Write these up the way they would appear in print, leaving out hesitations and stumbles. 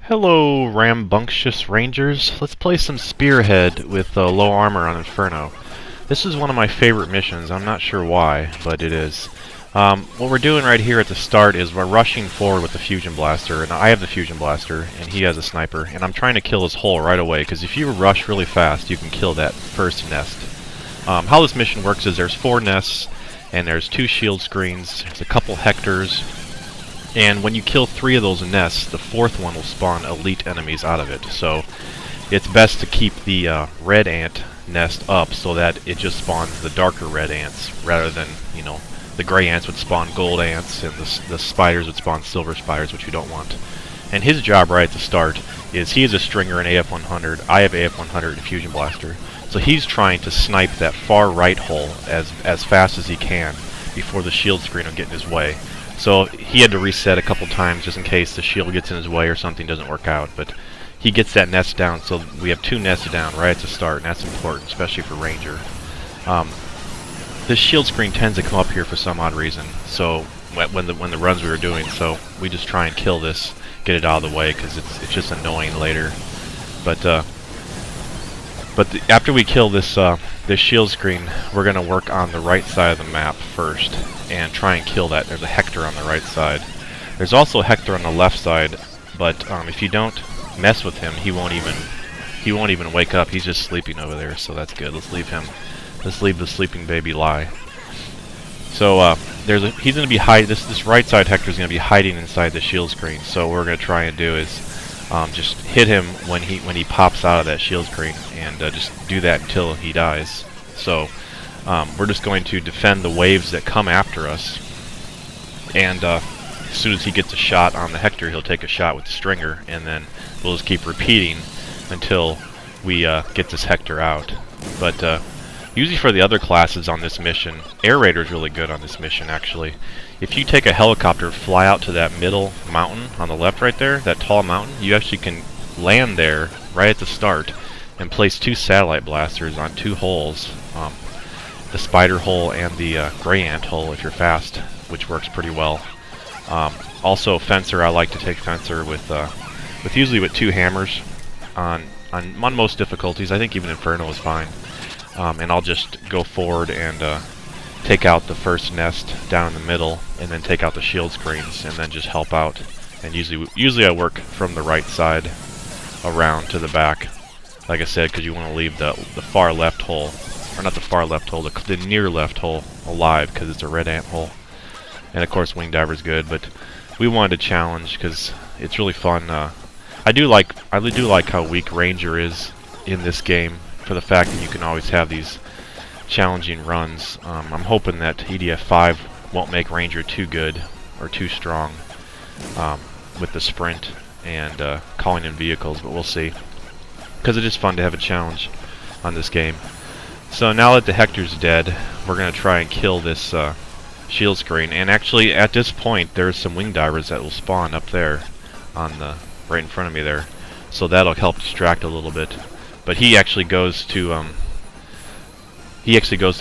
Hello, rambunctious rangers. Let's play some spearhead with low armor on Inferno. This is one of my favorite missions. I'm not sure why, but it is. What we're doing right here at the start is we're rushing forward with the fusion blaster, and I have the fusion blaster, and he has a sniper, and I'm trying to kill his hole right away, because if you rush really fast, you can kill that first nest. How this mission works is there's 4 nests, and there's 2 shield screens, there's a couple Hectors, and when you kill 3 of those nests, the 4th one will spawn elite enemies out of it. So it's best to keep the red ant nest up so that it just spawns the darker red ants rather than, you know, the gray ants would spawn gold ants and the spiders would spawn silver spiders, which you don't want. And his job right at the start is he is a stringer in AF-100. I have AF-100 and fusion blaster. So he's trying to snipe that far right hole as fast as he can before the shield screen will get in his way. So he had to reset a couple times just in case the shield gets in his way or something doesn't work out. But he gets that nest down, so we have 2 nests down right at the start, and that's important, especially for Ranger. This shield screen tends to come up here for some odd reason. So when the runs we were doing, so we just try and kill this, get it out of the way, because it's just annoying later. But after we kill this this shield screen, we're gonna work on the right side of the map first and try and kill that. There's a Hector on the right side. There's also a Hector on the left side, but if you don't mess with him, he won't even wake up. He's just sleeping over there, so that's good. Let's leave him. Let's leave the sleeping baby lie. So he's gonna be this right side Hector's gonna be hiding inside the shield screen. So what we're gonna try and do is just hit him when he pops out of that shield screen, and just do that until he dies. So we're just going to defend the waves that come after us, and as soon as he gets a shot on the Hector, he'll take a shot with the stringer, and then we'll just keep repeating until we get this Hector out. But usually for the other classes on this mission, Air Raider's really good on this mission actually. If you take a helicopter, fly out to that middle mountain on the left right there, that tall mountain, you actually can land there right at the start and place 2 satellite blasters on 2 holes. The spider hole and the gray ant hole if you're fast, which works pretty well. Also Fencer, I like to take Fencer with usually with 2 hammers on most difficulties. I think even Inferno is fine. And I'll just go forward and take out the first nest down in the middle, and then take out the shield screens, and then just help out. And usually I work from the right side around to the back, like I said, because you want to leave the far left hole, or not the far left hole, the near left hole alive, because it's a red ant hole. And of course Wing Diver's good, but we wanted to challenge because it's really fun. I do like how weak Ranger is in this game, for the fact that you can always have these challenging runs. I'm hoping that EDF 5 won't make Ranger too good or too strong with the sprint and calling in vehicles, but we'll see. Because it is fun to have a challenge on this game. So now that the Hector's dead, we're going to try and kill this shield screen. And actually, at this point, there's some Wing Divers that will spawn up there on the right in front of me there. So that'll help distract a little bit. But he actually goes to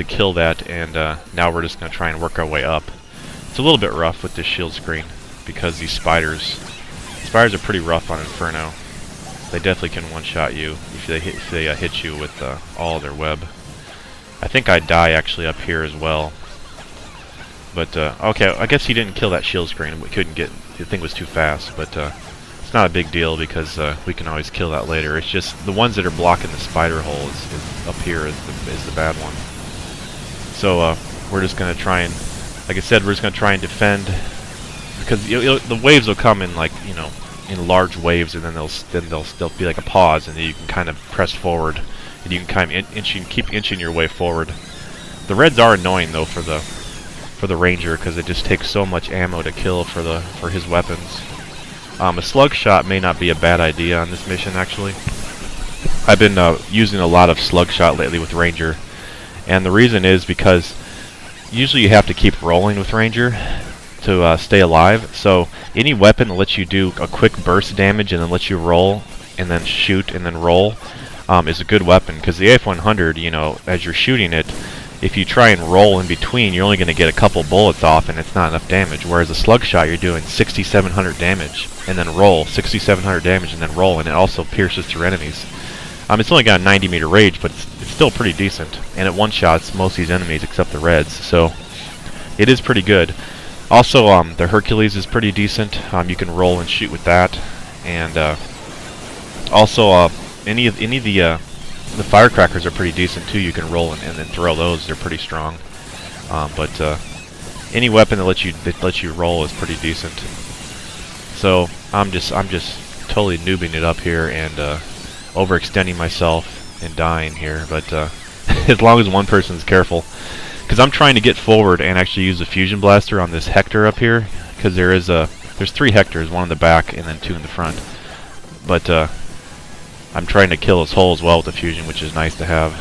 kill that, and now we're just going to try and work our way up. It's a little bit rough with this shield screen because these spiders are pretty rough on Inferno. They definitely can one-shot you if they hit you with all of their web. I think I'd die actually up here as well. But okay, I guess he didn't kill that shield screen. We couldn't get, the thing was too fast, but it's not a big deal because we can always kill that later. It's just the ones that are blocking the spider hole is up here is the bad one. So we're just going to try and, like I said, we're just going to try and defend, because the waves will come in, like, you know, in large waves, and then they'll be like a pause, and then you can kind of press forward, and you can kind of keep inching your way forward. The reds are annoying though for the Ranger, because it just takes so much ammo to kill for his weapons. A slug shot may not be a bad idea on this mission actually. I've been using a lot of slug shot lately with Ranger, and the reason is because usually you have to keep rolling with Ranger to stay alive. So any weapon that lets you do a quick burst damage and then lets you roll and then shoot and then roll is a good weapon, because the AF-100, you know, as you're shooting it, if you try and roll in between, you're only going to get a couple bullets off, and it's not enough damage. Whereas a slug shot, you're doing 6,700 damage, and then roll, 6,700 damage, and then roll, and it also pierces through enemies. It's only got a 90-meter range, but it's still pretty decent, and it one-shots most of these enemies except the reds, so it is pretty good. Also, the Hercules is pretty decent. You can roll and shoot with that, and also any of the firecrackers are pretty decent too. You can roll and then throw those. They're pretty strong. But any weapon that lets you roll is pretty decent. So I'm just totally noobing it up here and overextending myself and dying here. But as long as one person's careful, because I'm trying to get forward and actually use the fusion blaster on this Hector up here, because there's 3 Hectors, one in the back and then 2 in the front. But I'm trying to kill his hole as well with the fusion, which is nice to have.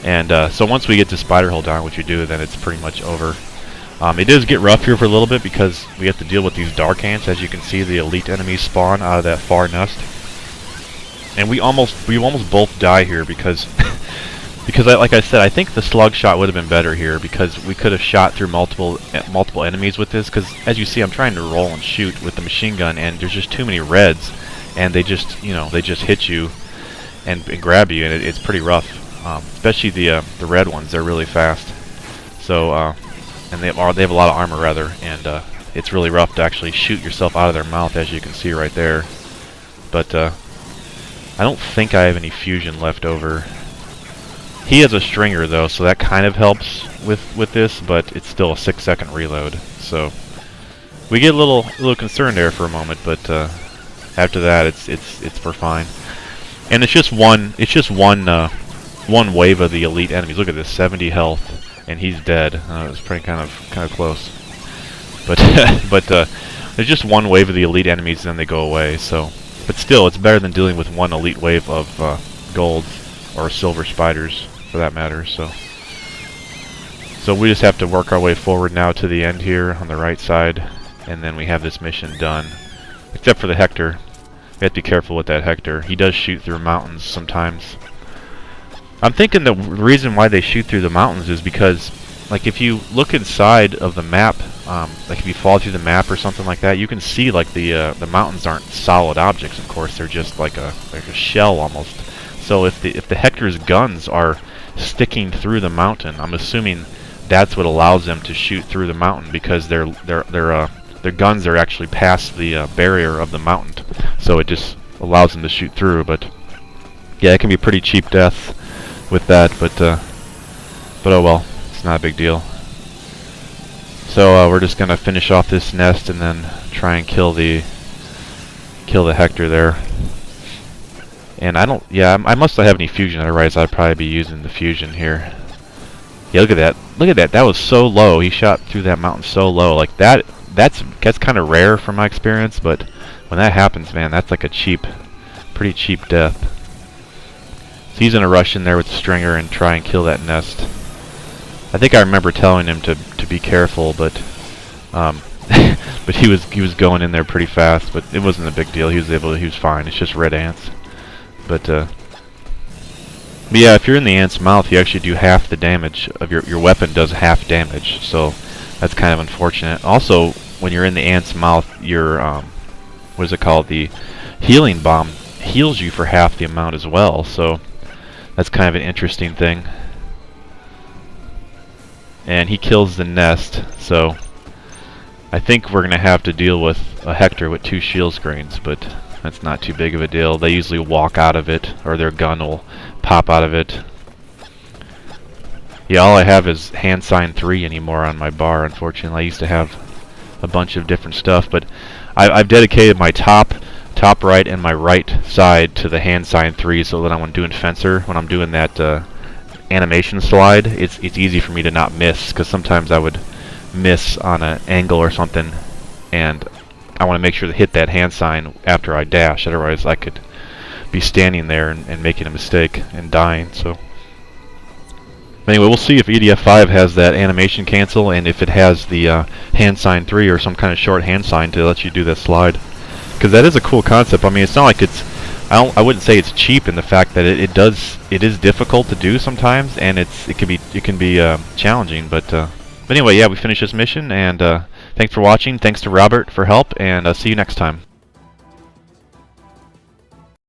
And so once we get the spider hole down, which we do, then it's pretty much over. It does get rough here for a little bit because we have to deal with these dark ants. As you can see, the elite enemies spawn out of that far nest, and we almost both die here because like I said, I think the slug shot would have been better here because we could have shot through multiple enemies with this. Because as you see, I'm trying to roll and shoot with the machine gun, and there's just too many reds. And they just hit you and grab you, and it's pretty rough. Especially the red ones, they're really fast. So and they have a lot of armor rather, and it's really rough to actually shoot yourself out of their mouth, as you can see right there. But I don't think I have any fusion left over. He has a stringer though, so that kind of helps with this, but it's still a 6-second reload. So we get a little concerned there for a moment, but after that, it's for fine, and it's just one wave of the elite enemies. Look at this, 70 health, and he's dead. It was pretty kind of close, but there's just one wave of the elite enemies, and then they go away. So, but still, it's better than dealing with one elite wave of gold or silver spiders, for that matter. So we just have to work our way forward now to the end here on the right side, and then we have this mission done. Except for the Hector. We have to be careful with that Hector. He does shoot through mountains sometimes. I'm thinking the reason why they shoot through the mountains is because, like, if you look inside of the map, like if you fall through the map or something like that, you can see like the mountains aren't solid objects. Of course, they're just like a shell almost. So if the Hector's guns are sticking through the mountain, I'm assuming that's what allows them to shoot through the mountain, because their guns are actually past the barrier of the mountain, so it just allows them to shoot through. But yeah, it can be a pretty cheap death with that, but oh well, it's not a big deal. So we're just gonna finish off this nest and then try and kill the Hector there. And I must not have any fusion, otherwise I'd probably be using the fusion here. Yeah, look at that, that was so low. He shot through that mountain so low, like that. That's kind of rare from my experience, but when that happens, man, that's like a pretty cheap death. So he's gonna rush in there with the stringer and try and kill that nest. I think I remember telling him to be careful, but but he was going in there pretty fast. But it wasn't a big deal. He was fine. It's just red ants. But yeah, if you're in the ant's mouth, you actually do half the damage of your weapon does half damage. So that's kind of unfortunate. Also, when you're in the ant's mouth, your what is it called? The healing bomb heals you for half the amount as well. So that's kind of an interesting thing. And he kills the nest. So I think we're gonna have to deal with a Hector with 2 shield screens, but that's not too big of a deal. They usually walk out of it, or their gun will pop out of it. Yeah, all I have is hand sign 3 anymore on my bar, unfortunately. I used to have a bunch of different stuff, but I've dedicated my top right and my right side to the hand sign 3, so that when I'm doing fencer, when I'm doing that animation slide, it's easy for me to not miss, because sometimes I would miss on an angle or something, and I want to make sure to hit that hand sign after I dash, otherwise I could be standing there and making a mistake and dying. So anyway, we'll see if EDF 5 has that animation cancel, and if it has the hand sign 3 or some kind of short hand sign to let you do that slide, because that is a cool concept. I mean, it's not like it's I wouldn't say it's cheap in the fact that it is difficult to do sometimes, and it can be challenging. But anyway, yeah, we finished this mission, and thanks for watching. Thanks to Robert for help, and see you next time.